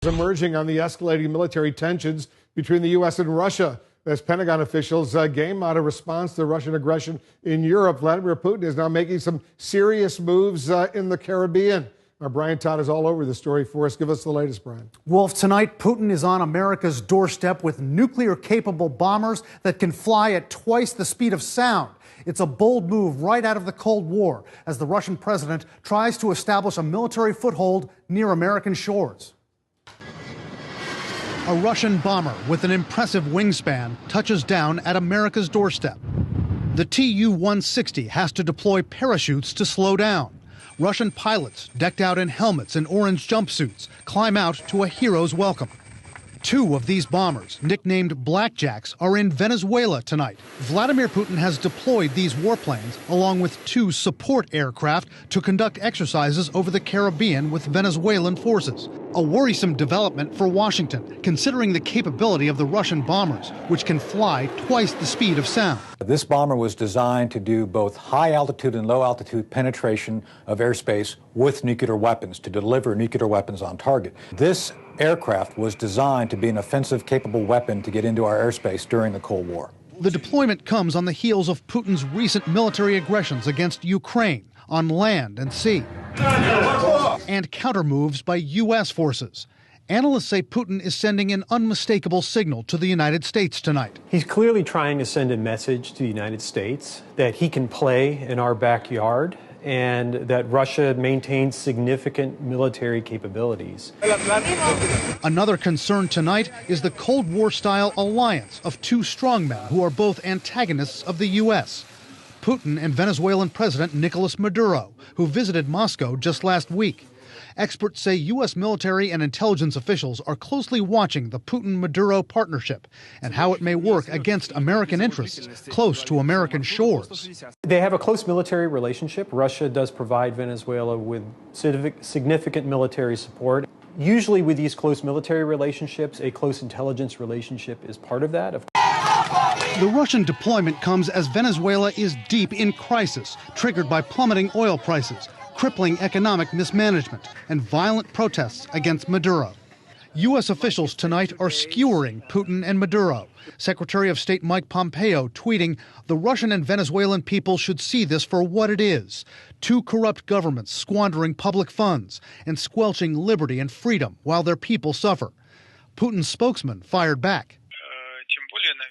Emerging on the escalating military tensions between the U.S. and Russia. As Pentagon officials game out a response to Russian aggression in Europe, Vladimir Putin is now making some serious moves in the Caribbean. Our Brian Todd is all over the story for us. Give us the latest, Brian. Wolf, tonight, Putin is on America's doorstep with nuclear-capable bombers that can fly at twice the speed of sound. It's a bold move right out of the Cold War as the Russian president tries to establish a military foothold near American shores. A Russian bomber with an impressive wingspan touches down at America's doorstep. The Tu-160 has to deploy parachutes to slow down. Russian pilots, decked out in helmets and orange jumpsuits, climb out to a hero's welcome. Two of these bombers, nicknamed Blackjacks, are in Venezuela tonight. Vladimir Putin has deployed these warplanes, along with two support aircraft, to conduct exercises over the Caribbean with Venezuelan forces. A worrisome development for Washington, considering the capability of the Russian bombers, which can fly twice the speed of sound. This bomber was designed to do both high-altitude and low-altitude penetration of airspace with nuclear weapons, to deliver nuclear weapons on target. This aircraft was designed to be an offensive-capable weapon to get into our airspace during the Cold War. The deployment comes on the heels of Putin's recent military aggressions against Ukraine on land and sea, and countermoves by U.S. forces. Analysts say Putin is sending an unmistakable signal to the United States tonight. He's clearly trying to send a message to the United States that he can play in our backyard and that Russia maintains significant military capabilities. Another concern tonight is the Cold War-style alliance of two strongmen who are both antagonists of the U.S. Putin and Venezuelan President Nicolas Maduro, who visited Moscow just last week. Experts say U.S. military and intelligence officials are closely watching the Putin-Maduro partnership and how it may work against American interests close to American shores. They have a close military relationship. Russia does provide Venezuela with significant military support. Usually with these close military relationships, a close intelligence relationship is part of that. The Russian deployment comes as Venezuela is deep in crisis, triggered by plummeting oil prices, crippling economic mismanagement, and violent protests against Maduro. U.S. officials tonight are skewering Putin and Maduro. Secretary of State Mike Pompeo tweeting, "The Russian and Venezuelan people should see this for what it is. Two corrupt governments squandering public funds and squelching liberty and freedom while their people suffer." Putin's spokesman fired back.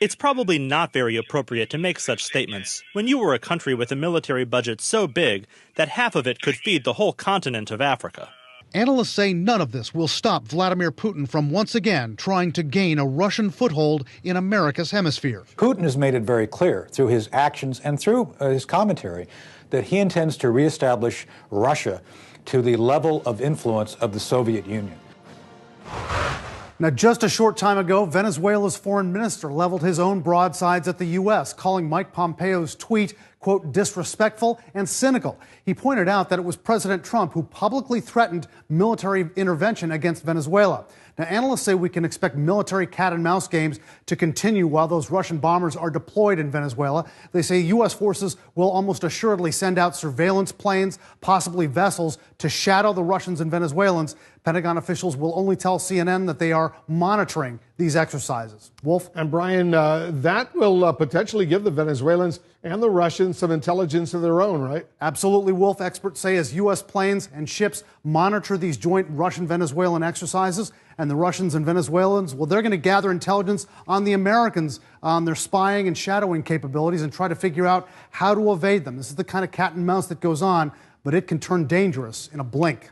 It's probably not very appropriate to make such statements when you were a country with a military budget so big that half of it could feed the whole continent of Africa. Analysts say none of this will stop Vladimir Putin from once again trying to gain a Russian foothold in America's hemisphere. Putin has made it very clear through his actions and through his commentary that he intends to reestablish Russia to the level of influence of the Soviet Union. Now, just a short time ago, Venezuela's foreign minister leveled his own broadsides at the U.S., calling Mike Pompeo's tweet, quote, disrespectful and cynical. He pointed out that it was President Trump who publicly threatened military intervention against Venezuela. Now, analysts say we can expect military cat-and-mouse games to continue while those Russian bombers are deployed in Venezuela. They say U.S. forces will almost assuredly send out surveillance planes, possibly vessels, to shadow the Russians and Venezuelans. Pentagon officials will only tell CNN that they are monitoring these exercises. Wolf? And Brian, that will potentially give the Venezuelans and the Russians some intelligence of their own, right? Absolutely, Wolf. Experts say as U.S. planes and ships monitor these joint Russian-Venezuelan exercises, and the Russians and Venezuelans, well, they're going to gather intelligence on the Americans, on their spying and shadowing capabilities, and try to figure out how to evade them. This is the kind of cat and mouse that goes on, but it can turn dangerous in a blink.